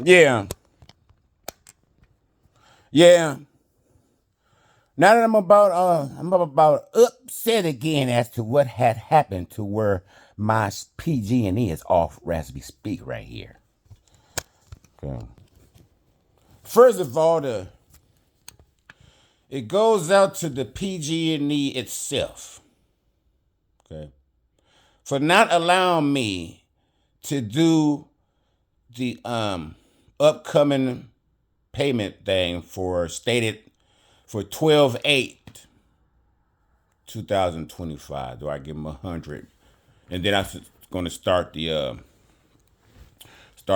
Yeah. Yeah. Now that I'm about upset again as to what had happened to where my PG&E is off as we speak right here. Okay. First of all, it goes out to the PG&E itself. Okay. For not allowing me to do the upcoming payment thing for 12/8/2025. Do I give them 100? And then I'm going to start a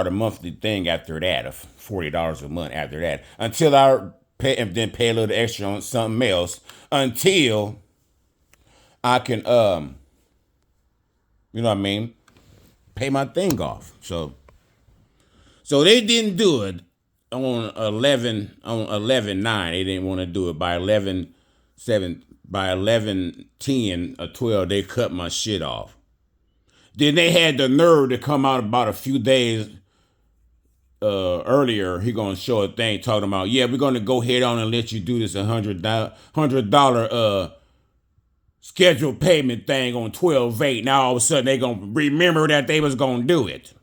monthly thing after that of $40 a month after that until I pay and then pay a little extra on something else until I can you know what I mean, pay my thing off. So they didn't do it on 11/9. They didn't want to do it by 11/7. By 11/10 or 12, they cut my shit off. Then they had the nerve to come out about a few days earlier. He gonna show a thing talking about, yeah, we're gonna go ahead on and let you do this $100 scheduled payment thing on 12/8. Now all of a sudden they gonna remember that they was gonna do it.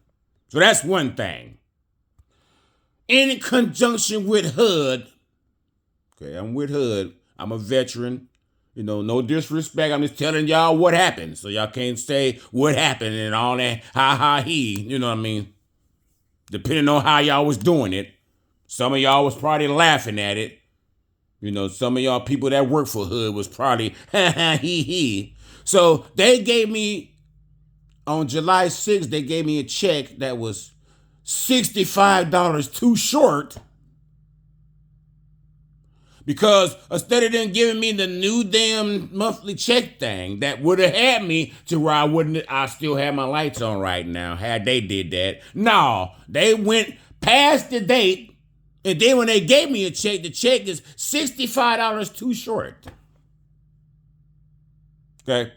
So that's one thing. In conjunction with HUD, okay, I'm with HUD. I'm a veteran. You know, no disrespect. I'm just telling y'all what happened. So y'all can't say what happened and all that he. You know what I mean? Depending on how y'all was doing it. Some of y'all was probably laughing at it. You know, some of y'all people that work for HUD was probably he. So they gave me, on July 6th, they gave me a check that was $65 too short, because instead of them giving me the new damn monthly check thing that would have had me to where I still have my lights on right now had they did that. No, they went past the date, and then when they gave me a check, the check is $65 too short. Okay.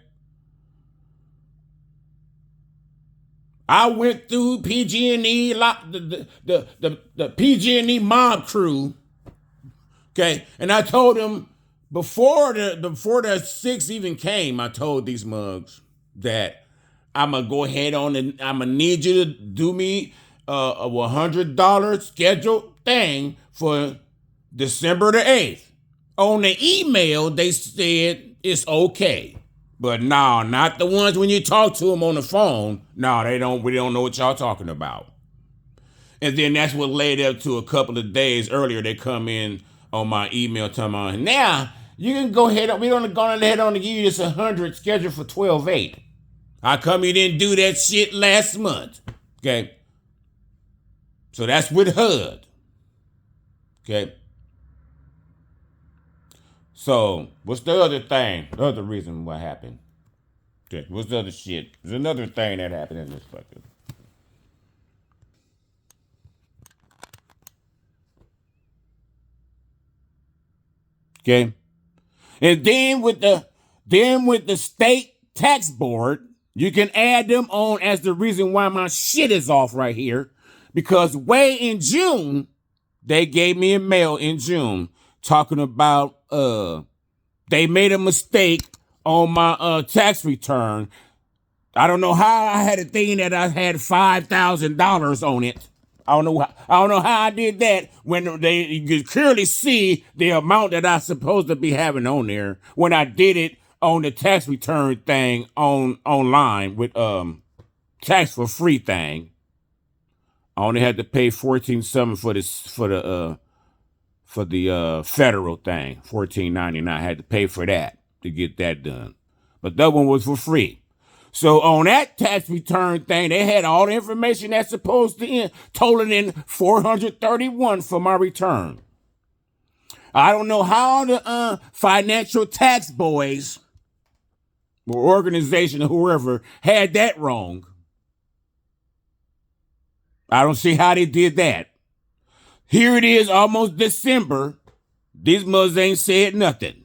I went through PG&E, the PG&E mob crew. Okay, and I told them before the 6 even came, I told these mugs that I'm gonna go ahead on and I'm gonna need you to do me a $100 scheduled thing for December the 8th. On the email, they said it's okay. But no, not the ones when you talk to them on the phone. No, they don't. We don't know what y'all talking about. And then that's what led up to a couple of days earlier. They come in on my email telling me, now you can go ahead. We're gonna go ahead on to give you this 100 scheduled for 12/8. How come you didn't do that shit last month? Okay. So that's with HUD. Okay. So what's the other thing? The other reason what happened? Okay. What's the other shit? There's another thing that happened in this fucking. Okay. And then with the state tax board, you can add them on as the reason why my shit is off right here. Because way in June, they gave me a mail in June talking about they made a mistake on my tax return. I don't know how I had a thing that I had $5,000 on it. I don't know how I did that when you could clearly see the amount that I supposed to be having on there when I did it on the tax return thing online with tax for free thing. I only had to pay $14 something for the federal thing, $14.99. I had to pay for that to get that done, but that one was for free. So on that tax return thing, they had all the information that's supposed to totaling in $431 for my return. I don't know how the financial tax boys or organization or whoever had that wrong. I don't see how they did that. Here it is, almost December. These mothers ain't said nothing.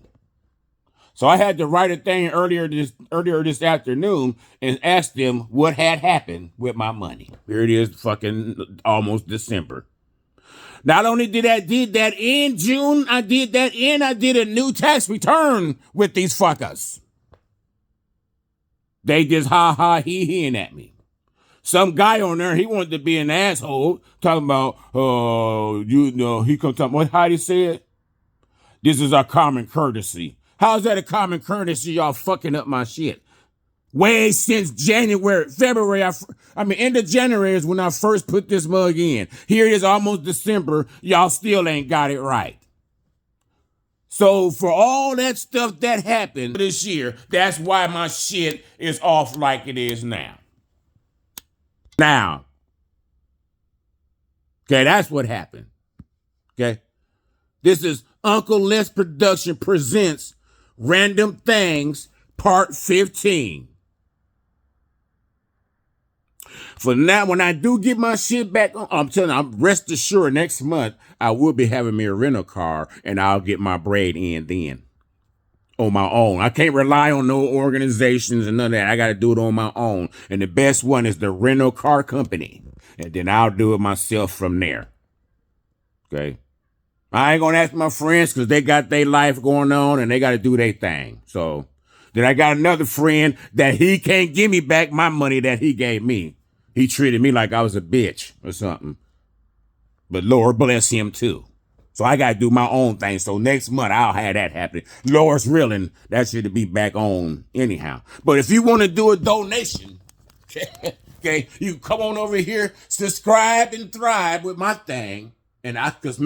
So I had to write a thing earlier this afternoon and ask them what had happened with my money. Here it is, fucking almost December. Not only did I did that in June, I did that in, I did a new tax return with these fuckers. They just he-heeing at me. Some guy on there, he wanted to be an asshole, talking about, he come talking, what Heidi said? This is our common courtesy. How's that a common courtesy? Y'all fucking up my shit. Way since February, end of January is when I first put this mug in. Here it is almost December. Y'all still ain't got it right. So for all that stuff that happened this year, that's why my shit is off like it is now. Okay, that's what happened. Okay. This is Uncle Les Production presents Random Thangz Part 15. For now, when I do get my shit back, I'm telling you, I'm rest assured next month, I will be having me a rental car and I'll get my bread in then. On my own. I can't rely on no organizations and none of that. I got to do it on my own. And the best one is the rental car company. And then I'll do it myself from there. Okay. I ain't going to ask my friends because they got their life going on and they got to do their thing. So then I got another friend that he can't give me back my money that he gave me. He treated me like I was a bitch or something. But Lord bless him too. So I got to do my own thing. So next month I'll have that happening. Lord's willing, that should be back on anyhow. But if you want to do a donation, okay, you come on over here, subscribe and thrive with my thing. And cause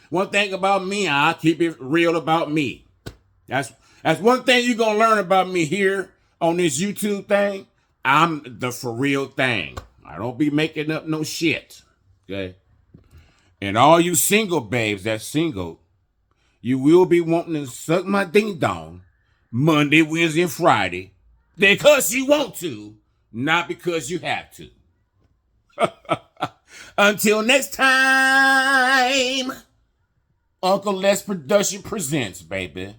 one thing about me, I'll keep it real about me. That's one thing you're gonna learn about me here on this YouTube thing. I'm the for real thing. I don't be making up no shit. Okay. And all you single babes that's single, you will be wanting to suck my ding dong Monday, Wednesday, and Friday because you want to, not because you have to. Until next time, Uncle Les Production presents, baby.